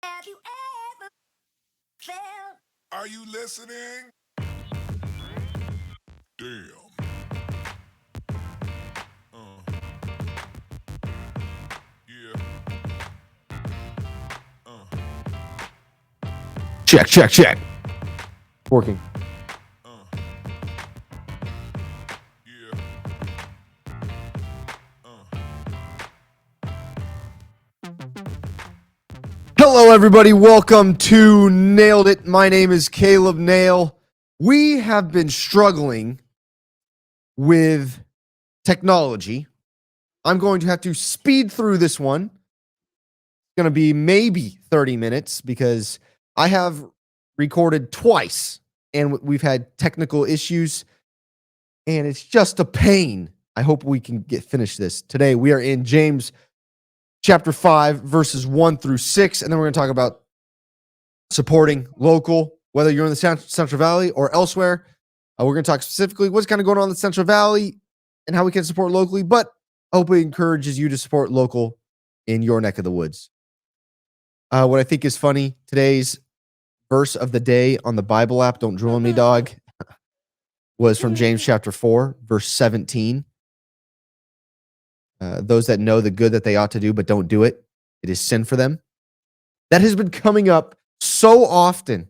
Have you ever felt? Are you listening? Damn. Yeah. Check. Working. Yeah. Hello, everybody. Welcome to Nailed It. My name is Caleb Nail. We have been struggling with technology. I'm going to have to speed through this one. It's going to be maybe 30 minutes because I have recorded twice and we've had technical issues and it's just a pain. I hope we can finish this. Today we are in James chapter 5, verses 1 through 6, and then we're going to talk about supporting local, whether you're in the Central Valley or elsewhere. We're going to talk specifically what's kind of going on in the Central Valley and how we can support locally, but I hope it encourages you to support local in your neck of the woods. What I think is funny, today's verse of the day on the Bible app, don't drool on me, dog, was from James chapter 4, verse 17. Those that know the good that they ought to do but don't do it, it is sin for them. That has been coming up so often.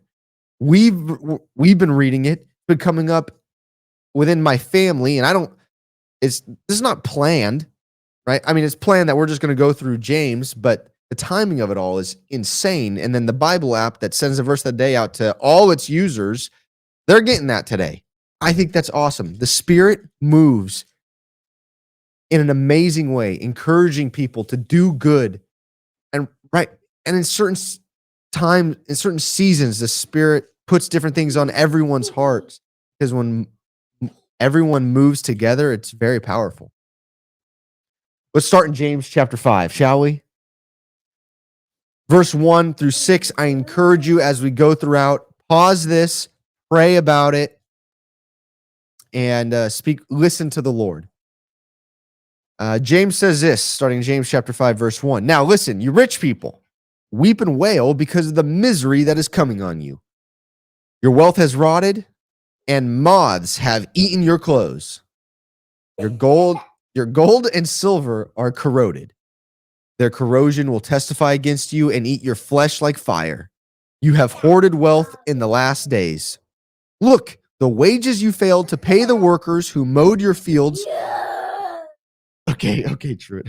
We've been reading it. It's been coming up within my family, and this is not planned, right? I mean, it's planned that we're just going to go through James, but the timing of it all is insane. And then the Bible app that sends the verse of the day out to all its users, they're getting that today. I think that's awesome. The Spirit moves in an amazing way, encouraging people to do good. And in certain times, in certain seasons, the Spirit puts different things on everyone's hearts, because when everyone moves together, it's very powerful. Let's start in James chapter 5, shall we? Verse 1 through 6, I encourage you as we go throughout, pause this, pray about it, and listen to the Lord. James says this, starting in James chapter 5, verse 1. Now listen, you rich people, weep and wail because of the misery that is coming on you. Your wealth has rotted, and moths have eaten your clothes. Your gold and silver are corroded. Their corrosion will testify against you and eat your flesh like fire. You have hoarded wealth in the last days. Look, the wages you failed to pay the workers who mowed your fields. Okay, Truett.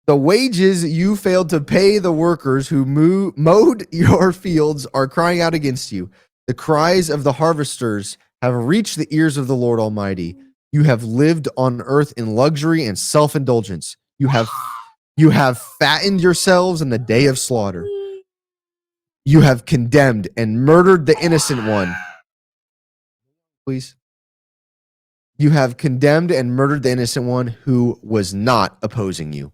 The wages you failed to pay the workers who mowed your fields are crying out against you. The cries of the harvesters have reached the ears of the Lord Almighty. You have lived on earth in luxury and self-indulgence. You have fattened yourselves in the day of slaughter. You have condemned and murdered the innocent one. Please. You have condemned and murdered the innocent one who was not opposing you.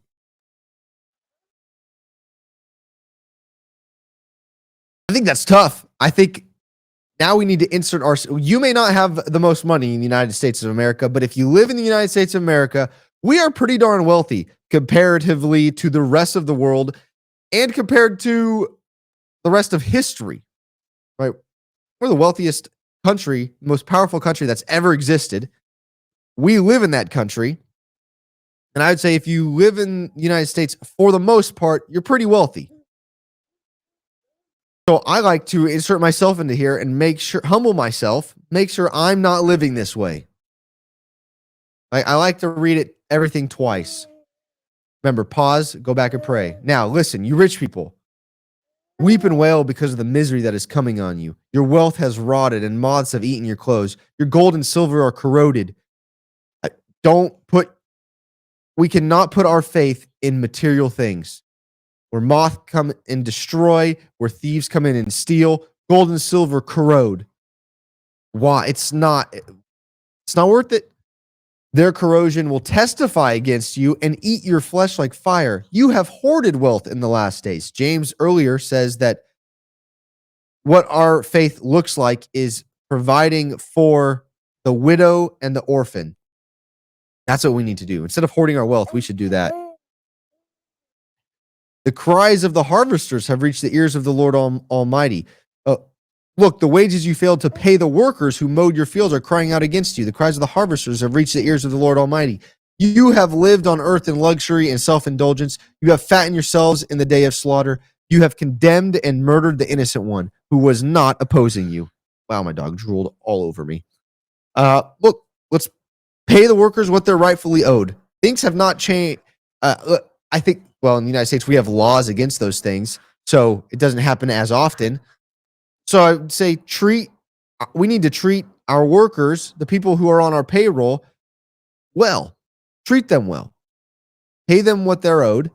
I think that's tough. I think now we need to insert you may not have the most money in the United States of America, but if you live in the United States of America, we are pretty darn wealthy comparatively to the rest of the world and compared to the rest of history, right? We're the wealthiest country, most powerful country that's ever existed. We live in that country. And I would say if you live in the United States, for the most part, you're pretty wealthy. So I like to insert myself into here and humble myself, make sure I'm not living this way. I like to read everything twice. Remember, pause, go back and pray. Now, listen, you rich people, weep and wail because of the misery that is coming on you. Your wealth has rotted and moths have eaten your clothes. Your gold and silver are corroded. We cannot put our faith in material things. Where moths come and destroy, where thieves come in and steal, gold and silver corrode. Why? It's not worth it. Their corrosion will testify against you and eat your flesh like fire. You have hoarded wealth in the last days. James earlier says that what our faith looks like is providing for the widow and the orphan. That's what we need to do. Instead of hoarding our wealth, we should do that. The cries of the harvesters have reached the ears of the Lord Almighty. Look, the wages you failed to pay the workers who mowed your fields are crying out against you. The cries of the harvesters have reached the ears of the Lord Almighty. You have lived on earth in luxury and self-indulgence. You have fattened yourselves in the day of slaughter. You have condemned and murdered the innocent one who was not opposing you. Wow, my dog drooled all over me. Look, let's pay the workers what they're rightfully owed. Things have not changed. I think, well, in the United States, we have laws against those things, so it doesn't happen as often. So I would say we need to treat our workers, the people who are on our payroll, well. Treat them well. Pay them what they're owed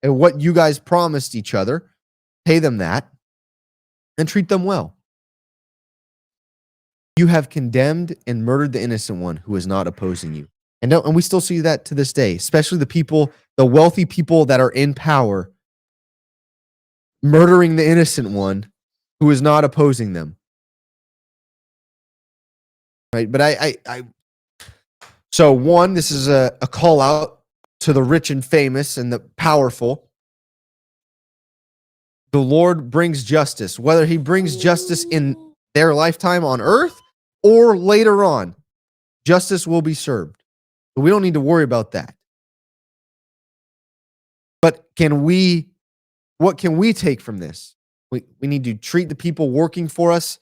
and what you guys promised each other. Pay them that and treat them well. You have condemned and murdered the innocent one who is not opposing you. And we still see that to this day, especially the wealthy people that are in power, murdering the innocent one who is not opposing them. Right? But so one, this is a call out to the rich and famous and the powerful. The Lord brings justice, whether he brings justice in their lifetime on earth or later on, justice will be served. So we don't need to worry about that. But what can we take from this? We need to treat the people working for us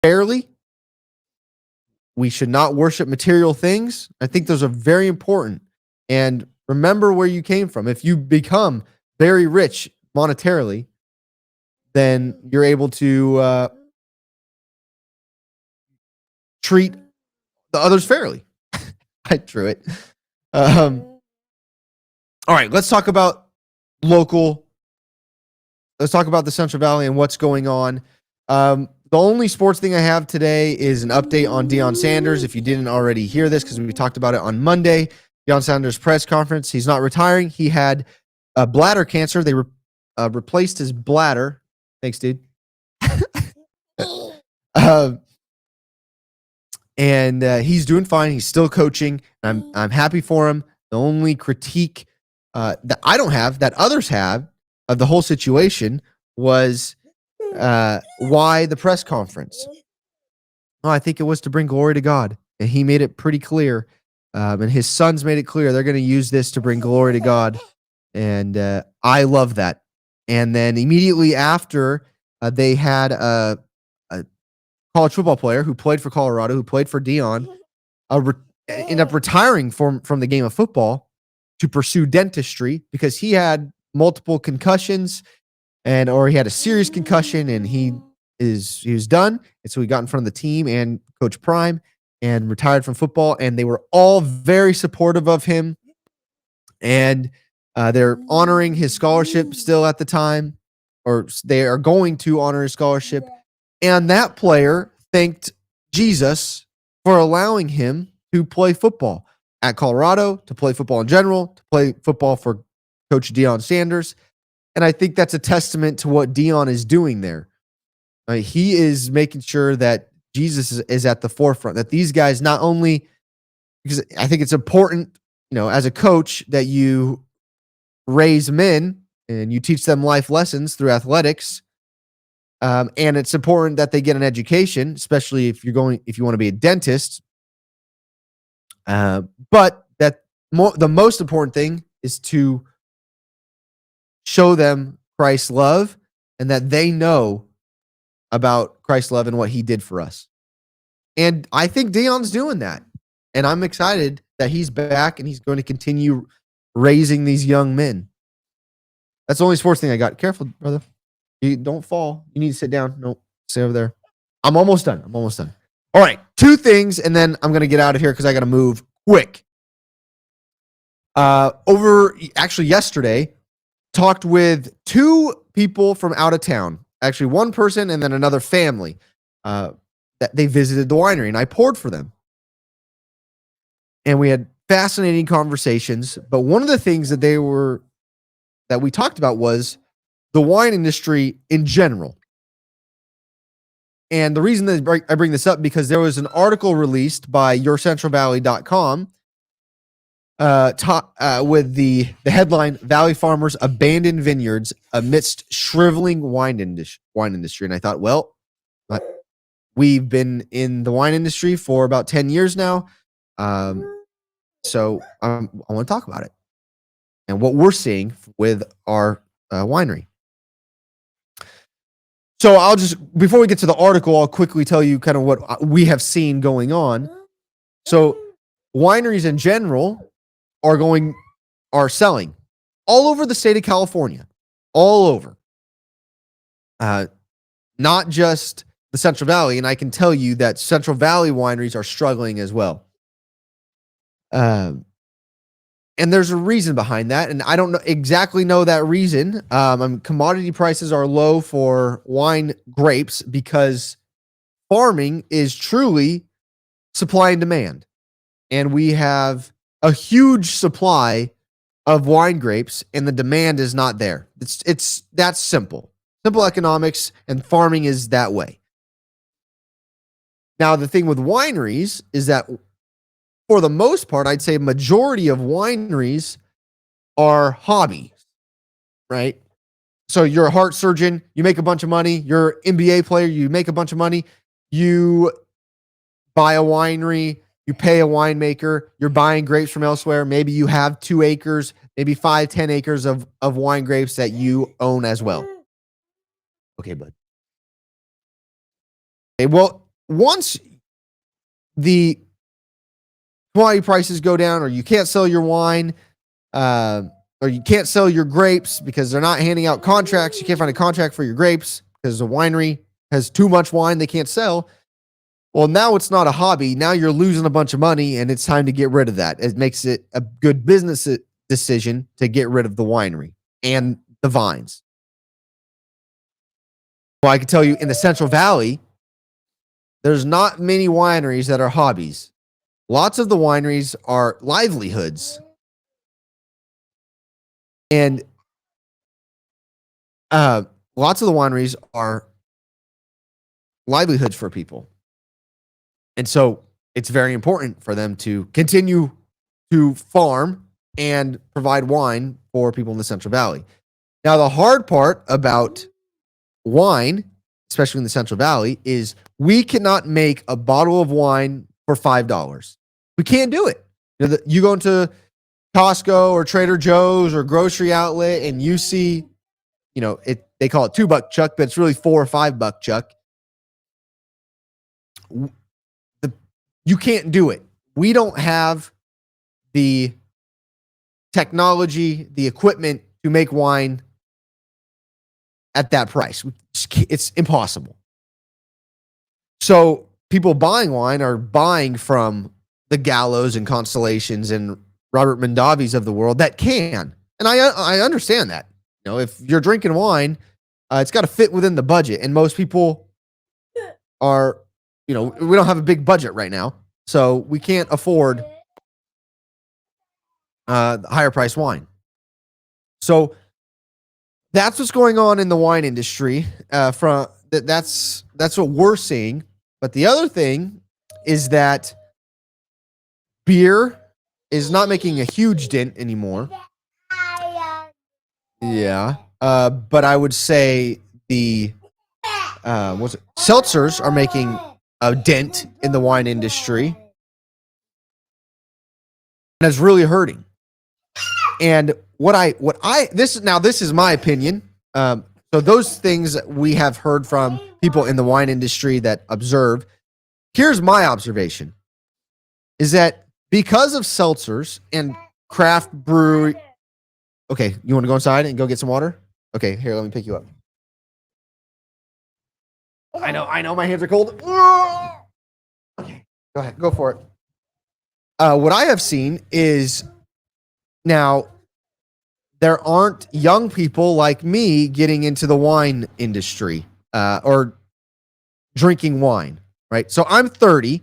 fairly. We should not worship material things. I think those are very important. And remember where you came from. If you become very rich monetarily, then you're able to treat the others fairly. I drew it. All right, let's talk about local. Let's talk about the Central Valley and what's going on. The only sports thing I have today is an update on Deion Sanders. If you didn't already hear this, because we talked about it on Monday, Deion Sanders' press conference, he's not retiring. He had bladder cancer. They replaced his bladder. Thanks, dude. And he's doing fine. He's still coaching. I'm happy for him. The only critique that I don't have, that others have, of the whole situation was why the press conference. Well, I think it was to bring glory to God, and he made it pretty clear. And his sons made it clear they're going to use this to bring glory to God, and I love that. And then immediately after, they had a college football player who played for Colorado, who played for Deion, end up retiring from the game of football to pursue dentistry because he had multiple concussions or he had a serious concussion and he was done. And so he got in front of the team and Coach Prime and retired from football. And they were all very supportive of him. And they're honoring his scholarship still at the time, or they are going to honor his scholarship. And that player thanked Jesus for allowing him to play football at Colorado, to play football in general, to play football for Coach Deion Sanders. And I think that's a testament to what Deion is doing there. He is making sure that Jesus is at the forefront, that these guys not only, because I think it's important, as a coach, that you raise men and you teach them life lessons through athletics. And it's important that they get an education, especially if you want to be a dentist. But the most important thing is to show them Christ's love and that they know about Christ's love and what he did for us. And I think Deion's doing that. And I'm excited that he's back and he's going to continue raising these young men. That's the only sports thing I got. Careful, brother. You don't fall. You need to sit down. Nope. Stay over there. I'm almost done. All right. 2 things, and then I'm going to get out of here because I got to move quick. Yesterday, talked with 2 people from out of town. Actually, one person and then another family that they visited the winery, and I poured for them. And we had fascinating conversations. But one of the things that we talked about was the wine industry in general. And the reason that I bring this up because there was an article released by YourCentralValley.com with the headline "Valley Farmers Abandon Vineyards Amidst Shriveling Wine Industry," and I thought, well, we've been in the wine industry for about 10 years now, so I want to talk about it and what we're seeing with our winery. So I'll just, before we get to the article, I'll quickly tell you kind of what we have seen going on. So wineries in general are selling all over the state of California, all over. Not just the Central Valley, and I can tell you that Central Valley wineries are struggling as well. And there's a reason behind that, and I don't exactly know that reason. Commodity prices are low for wine grapes because farming is truly supply and demand. And we have a huge supply of wine grapes, and the demand is not there. It's that's simple. Simple economics, and farming is that way. Now, the thing with wineries is that for the most part, I'd say majority of wineries are hobbies, right? So you're a heart surgeon, you make a bunch of money. You're an NBA player, you make a bunch of money. You buy a winery, you pay a winemaker, you're buying grapes from elsewhere. Maybe you have 2 acres, maybe 5, 10 acres of wine grapes that you own as well. Okay, bud. Okay, well, once the commodity prices go down, or you can't sell your wine, or you can't sell your grapes because they're not handing out contracts. You can't find a contract for your grapes because the winery has too much wine they can't sell. Well, now it's not a hobby. Now you're losing a bunch of money, and it's time to get rid of that. It makes it a good business decision to get rid of the winery and the vines. Well, I can tell you in the Central Valley, there's not many wineries that are hobbies. Lots of the wineries are livelihoods. And lots of the wineries are livelihoods for people. And so it's very important for them to continue to farm and provide wine for people in the Central Valley. Now, the hard part about wine, especially in the Central Valley, is we cannot make a bottle of wine for $5. We can't do it. You go into Costco or Trader Joe's or grocery outlet and you see, they call it $2 chuck, but it's really $4 or $5 chuck. You can't do it. We don't have the technology, the equipment to make wine at that price. It's impossible. So people buying wine are buying from the Gallos and Constellations and Robert Mondavis of the world that can. And I understand that. If you're drinking wine, it's got to fit within the budget. And most people are, we don't have a big budget right now. So we can't afford higher price wine. So that's what's going on in the wine industry. That's what we're seeing. But the other thing is that beer is not making a huge dent anymore. Yeah. But I would say seltzers are making a dent in the wine industry. And it's really hurting. And this is my opinion. So those things that we have heard from people in the wine industry that observe, here's my observation, is that because of seltzers and craft brewery. Okay, you want to go inside and go get some water? Okay, here, let me pick you up. I know, my hands are cold. Okay, go ahead, go for it. What I have seen is now there aren't young people like me getting into the wine industry or drinking wine, right? So I'm 30,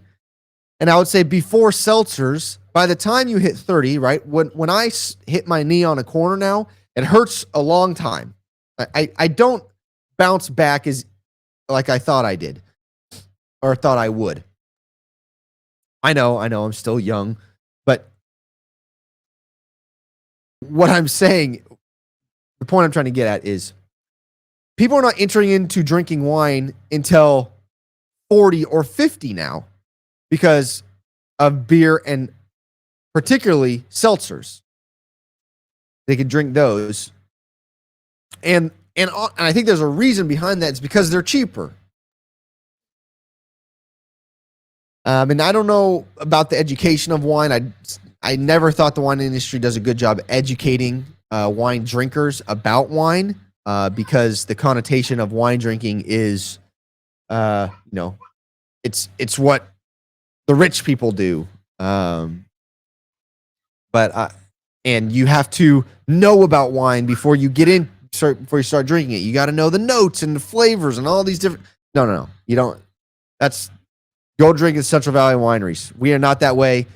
and I would say before seltzers, by the time you hit 30, right, when I hit my knee on a corner now, it hurts a long time. I don't bounce back as like I thought I did or thought I would. I know, I'm still young, but what I'm saying, the point I'm trying to get at is people are not entering into drinking wine until 40 or 50 now because of beer and particularly seltzers. They can drink those. And I think there's a reason behind that. It's because they're cheaper. And I don't know about the education of wine. I never thought the wine industry does a good job educating wine drinkers about wine because the connotation of wine drinking is, it's what the rich people do. And you have to know about wine before you before you start drinking it. You got to know the notes and the flavors and all these different. No. You don't. Go drink at Central Valley Wineries. We are not that way.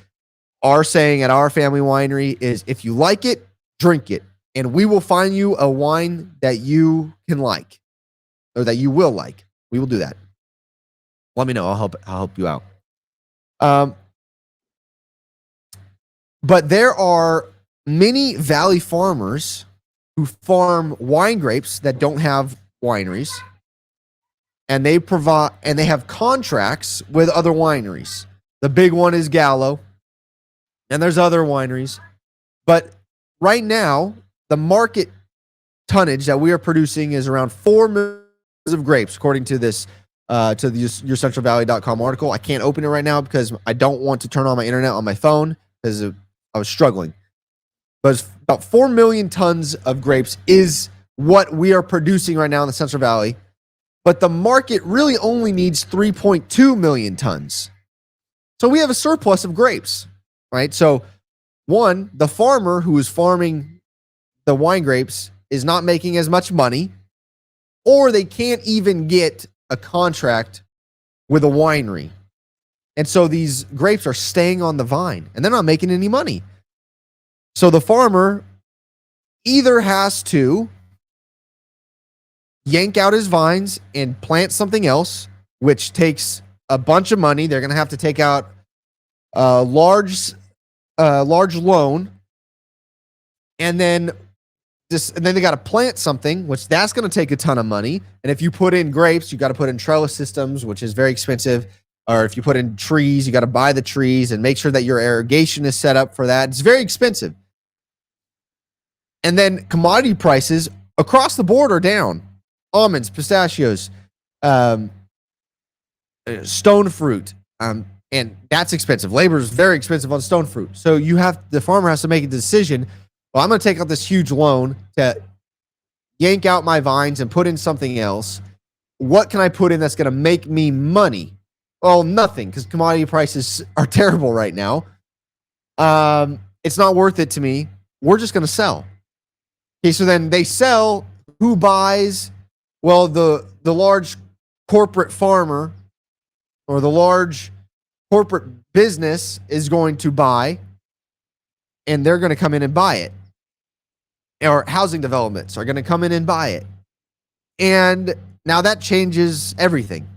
Our saying at our family winery is if you like it, drink it. And we will find you a wine that you can like or that you will like. We will do that. Let me know. I'll help you out. But there are many valley farmers who farm wine grapes that don't have wineries. And they have contracts with other wineries. The big one is Gallo. And there's other wineries. But right now, the market tonnage that we are producing is around 4 million of grapes, according to this, to the YourCentralValley.com article. I can't open it right now because I don't want to turn on my internet on my phone because I was struggling. But it's about 4 million tons of grapes is what we are producing right now in the Central Valley. But the market really only needs 3.2 million tons. So we have a surplus of grapes, right? So one, the farmer who is farming the wine grapes is not making as much money, or they can't even get a contract with a winery. And so these grapes are staying on the vine and they're not making any money. So the farmer either has to yank out his vines and plant something else, which takes a bunch of money. They're going to have to take out a large loan, and then they got to plant something, which that's going to take a ton of money. And if you put in grapes, you got to put in trellis systems, which is very expensive. Or if you put in trees, you got to buy the trees and make sure that your irrigation is set up for that. It's very expensive. And then commodity prices across the board are down. Almonds, pistachios, stone fruit, and that's expensive. Labor is very expensive on stone fruit. So the farmer has to make a decision. Well, I'm going to take out this huge loan to yank out my vines and put in something else. What can I put in that's going to make me money? Well, nothing, because commodity prices are terrible right now. It's not worth it to me. We're just going to sell. Okay, so then they sell. Who buys? Well, the large corporate farmer or the large corporate business is going to buy, and they're going to come in and buy it. Or housing developments are going to come in and buy it. And now that changes everything,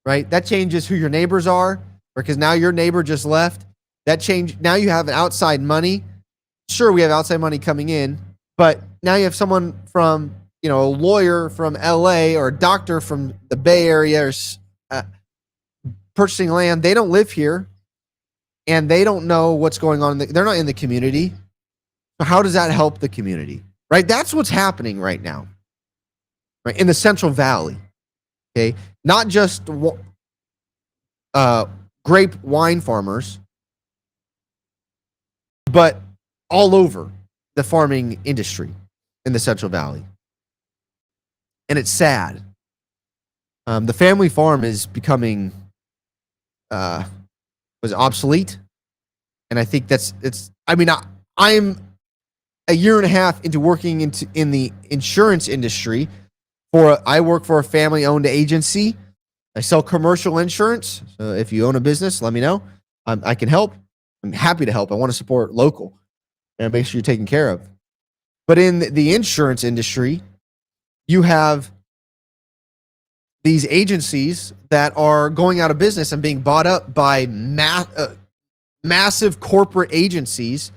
right? That changes who your neighbors are, because now your neighbor just left. Now you have an outside money. Sure, we have outside money coming in, but now you have someone from, a lawyer from LA or a doctor from the Bay Area or purchasing land. They don't live here and they don't know what's going on. They're not in the community. So how does that help the community? Right? That's what's happening right now, right? In the Central Valley. Okay. Not just grape wine farmers, but all over the farming industry in the Central Valley. And it's sad. The family farm is becoming obsolete. And I think I'm a year and a half into working in the insurance industry. I work for a family-owned agency. I sell commercial insurance. So if you own a business, let me know. I can help. I'm happy to help. I want to support local and make sure you're taken care of. But in the insurance industry, you have these agencies that are going out of business and being bought up by massive corporate agencies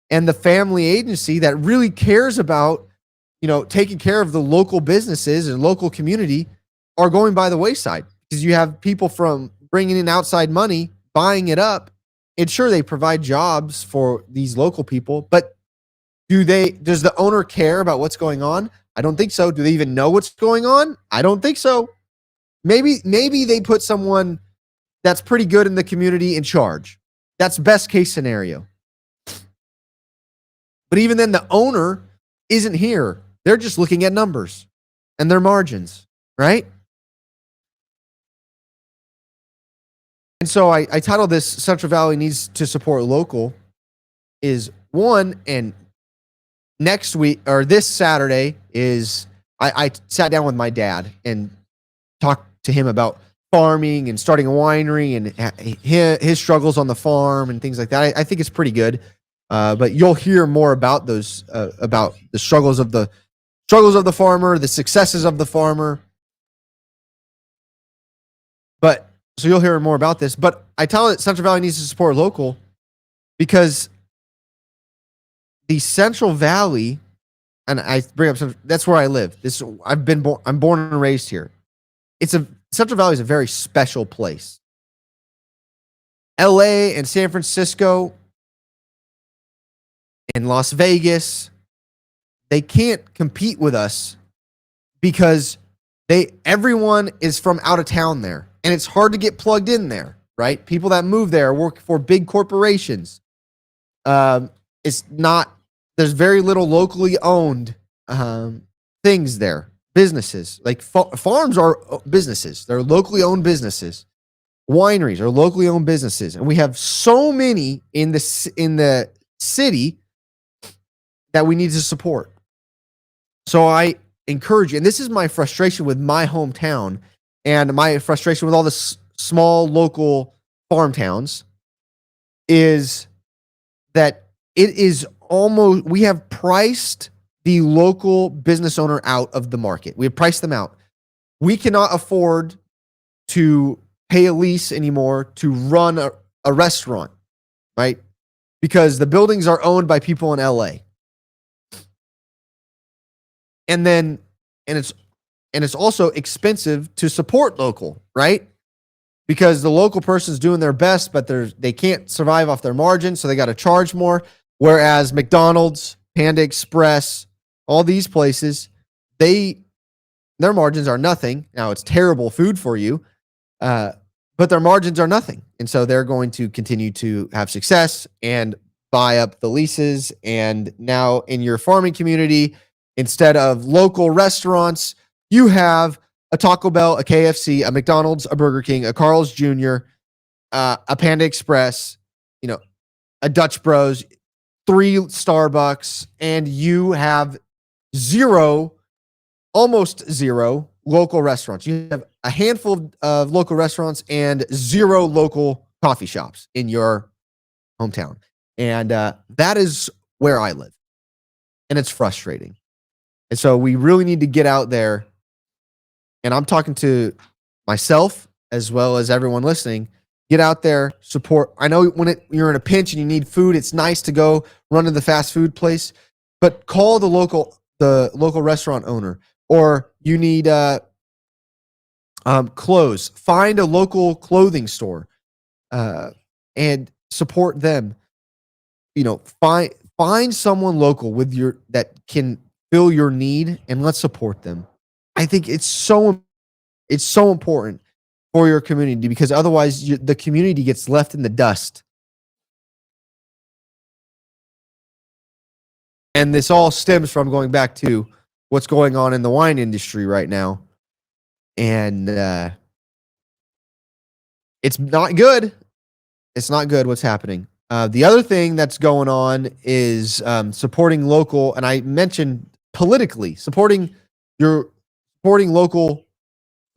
and the family agency that really cares about, taking care of the local businesses and local community are going by the wayside because you have people from bringing in outside money, buying it up. And sure, they provide jobs for these local people, but does the owner care about what's going on? I don't think so. Do they even know what's going on? I don't think so. Maybe they put someone that's pretty good in the community in charge. That's best case scenario. But even then, the owner isn't here. They're just looking at numbers and their margins, right? And so I titled this Central Valley Needs to Support Local is one, and next week or this Saturday is I sat down with my dad and talked to him about farming and starting a winery and his struggles on the farm and things like that. I think it's pretty good. But you'll hear more about those, about the struggles of the farmer, the successes of the farmer. But so you'll hear more about this. But I tell it Central Valley needs to support local because the Central Valley, and I bring up that's where I live. I'm born and raised here. Central Valley is a very special place. LA and San Francisco and Las Vegas, they can't compete with us because everyone is from out of town there. And it's hard to get plugged in there, right? People that move there work for big corporations. There's very little locally owned things there. Businesses like farms are businesses. They're locally owned businesses. Wineries are locally owned businesses, and we have so many in the city that we need to support. So I encourage you, and this is my frustration with my hometown, and my frustration with all the small local farm towns, is that it is almost we have priced the local business owner out of the market. We have priced them out. We cannot afford to pay a lease anymore to run a restaurant, right? Because the buildings are owned by people in LA. And it's also expensive to support local, right? Because the local person's doing their best, but they can't survive off their margin, so they got to charge more. Whereas McDonald's, Panda Express, all these places, their margins are nothing. Now, it's terrible food for you, but their margins are nothing. And so they're going to continue to have success and buy up the leases. And now in your farming community, instead of local restaurants, you have a Taco Bell, a KFC, a McDonald's, a Burger King, a Carl's Jr., a Panda Express, a Dutch Bros, 3 Starbucks, and you have almost zero local restaurants. You have a handful of local restaurants and 0 local coffee shops in your hometown. And that is where I live. And it's frustrating. And so we really need to get out there. And I'm talking to myself as well as everyone listening. Get out there, support. I know you're in a pinch and you need food, it's nice to go run to the fast food place, but call the local restaurant owner. Or you need clothes. Find a local clothing store and support them. Find someone local that can fill your need, and let's support them. I think it's so important for your community, because otherwise the community gets left in the dust. And this all stems from going back to what's going on in the wine industry right now. And it's not good. It's not good what's happening. The other thing that's going on is supporting local, and I mentioned politically, supporting local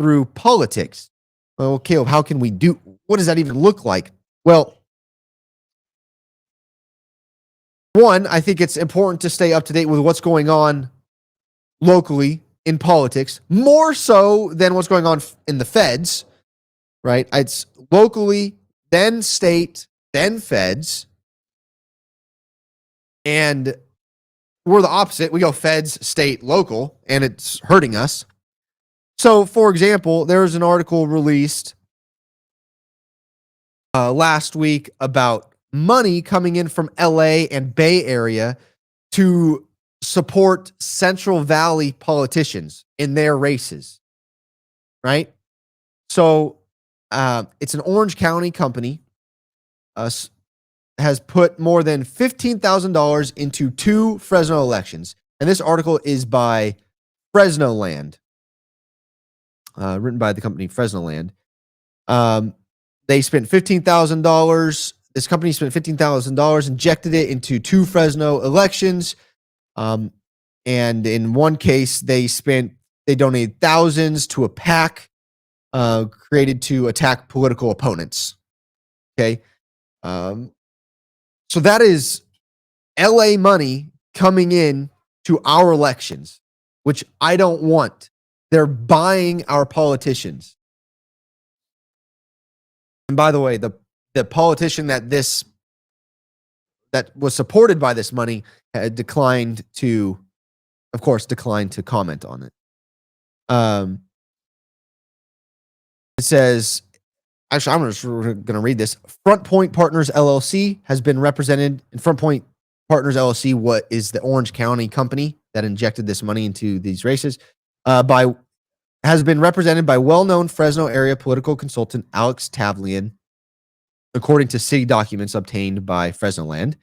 through politics. Well, Caleb, how can we what does that even look like? Well, one, I think it's important to stay up to date with what's going on locally in politics, more so than what's going on in the feds, right? It's locally, then state, then feds. And we're the opposite. We go feds, state, local, and it's hurting us. So, for example, there was an article released last week about money coming in from LA and Bay Area to support Central Valley politicians in their races, right? So it's an Orange County company, has put more than $15,000 into 2 Fresno elections. And this article is by Fresno Land, written by the company Fresno Land. They spent $15,000. This company spent $15,000, injected it into 2 Fresno elections. And in one case, they donated thousands to a PAC created to attack political opponents. Okay. So that is LA money coming in to our elections, which I don't want. They're buying our politicians. And by the way, the politician that was supported by this money had declined to comment on it. It says, actually, I'm just going to read this. Front Point Partners LLC has been represented in Front Point Partners LLC, what is the Orange County company that injected this money into these races, has been represented by well-known Fresno area political consultant Alex Tavlian, according to city documents obtained by Fresno Land.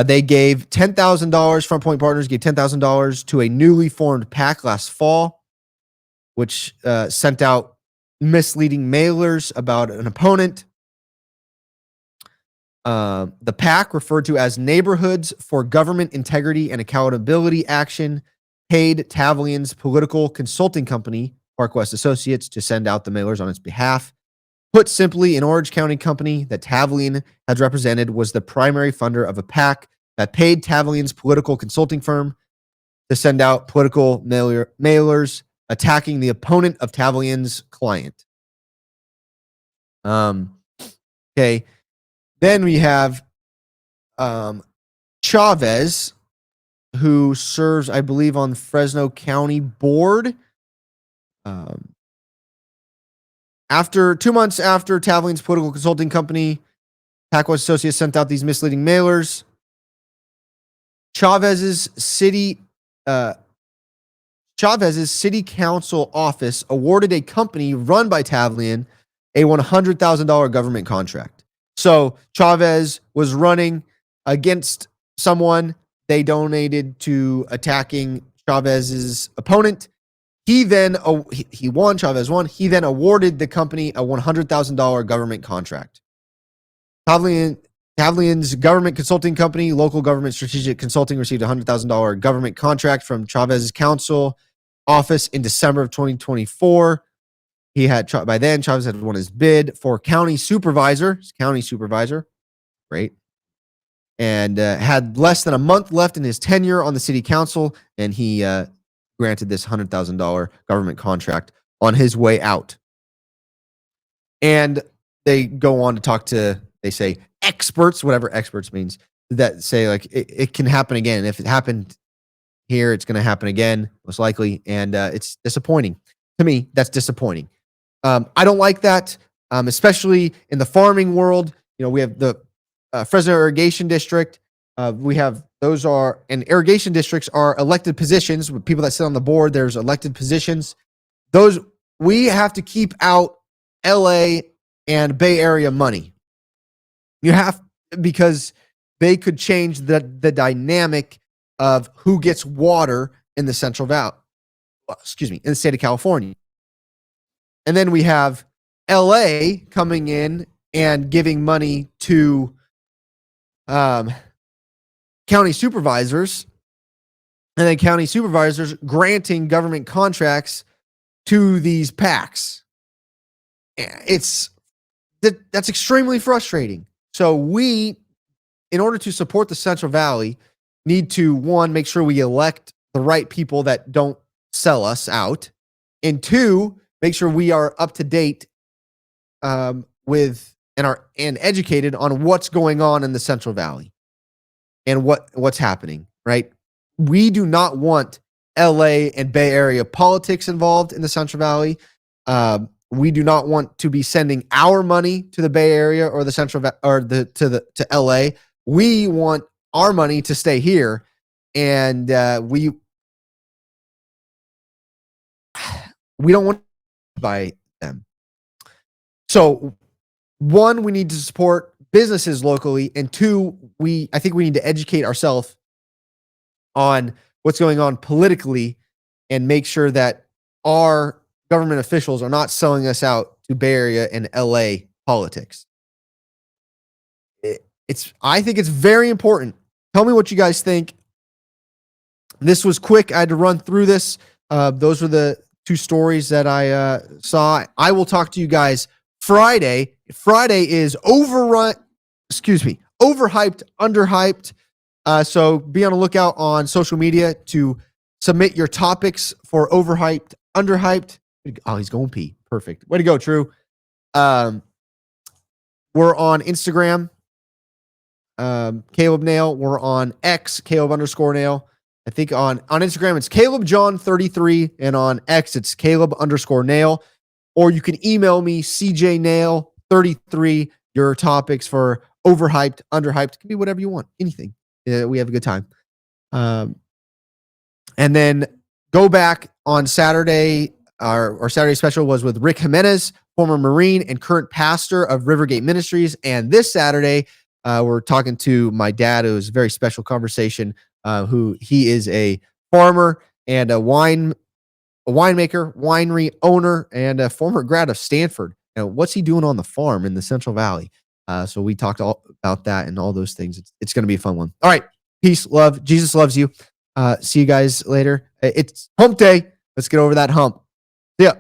They gave $10,000. Front Point Partners gave $10,000 to a newly formed PAC last fall, which sent out misleading mailers about an opponent. The PAC, referred to as Neighborhoods for Government Integrity and Accountability Action, paid Tavlian's political consulting company, Park West Associates, to send out the mailers on its behalf. Put simply, an Orange County company that Tavlian has represented was the primary funder of a PAC that paid Tavlian's political consulting firm to send out political mailers attacking the opponent of Tavlian's client. Okay. Then we have Chavez, who serves, I believe, on Fresno County Board. After 2 months after Tavlian's political consulting company, PAC West Associates, sent out these misleading mailers, Chavez's city council office awarded a company run by Tavlian a $100,000 government contract. So Chavez was running against someone. They donated to attacking Chavez's opponent. He won. Chavez won. He then awarded the company a $100,000 government contract. Tavlian's government consulting company, Local Government Strategic Consulting, received a $100,000 government contract from Chavez's council office in December of 2024. By then, Chavez had won his bid for county supervisor. Great. And had less than a month left in his tenure on the city council, and he granted this $100,000 government contract on his way out. And they go on to talk to, they say, experts, whatever experts means, that say, like, it can happen again. If it happened here, it's going to happen again, most likely. And it's disappointing. To me, that's disappointing. I don't like that, especially in the farming world. You know, we have the Fresno Irrigation District. And irrigation districts are elected positions with people that sit on the board. There's elected positions. We have to keep out LA and Bay Area money. Because they could change the dynamic of who gets water in the Central Valley. In the state of California. And then we have LA coming in and giving money to county supervisors, and then county supervisors granting government contracts to these PACs. That's extremely frustrating. So we, in order to support the Central Valley, need to, one, make sure we elect the right people that don't sell us out, and two, make sure we are up to date with and educated on what's going on in the Central Valley. and what's happening, right? We do not want LA and Bay Area politics involved in the Central Valley. We do not want to be sending our money to the Bay Area or the to LA. We want our money to stay here, and we don't want to buy them. So, one, we need to support businesses locally, and two, I think we need to educate ourselves on what's going on politically and make sure that our government officials are not selling us out to Bay Area and LA politics. I think it's very important. Tell me what you guys think. This was quick. I had to run through this. Those were the two stories that I saw. I will talk to you guys Friday. Friday is overhyped, underhyped. So be on the lookout on social media to submit your topics for overhyped, underhyped. Oh, he's going pee. Perfect. Way to go, True. We're on Instagram, Caleb Nail. We're on X, Caleb_Nail. I think on Instagram, it's Caleb John 33, and on X, it's Caleb_Nail. Or you can email me, CJNail33, your topics for overhyped, underhyped. It can be whatever you want, anything. We have a good time. And then go back on Saturday. Our Saturday special was with Rick Jimenez, former Marine and current pastor of Rivergate Ministries. And this Saturday, we're talking to my dad. It was a very special conversation. Who he is a farmer and a winemaker, winery owner, and a former grad of Stanford. And what's he doing on the farm in the Central Valley? So we talked all about that and all those things. It's going to be a fun one. All right. Peace, love. Jesus loves you. See you guys later. It's hump day. Let's get over that hump. See ya.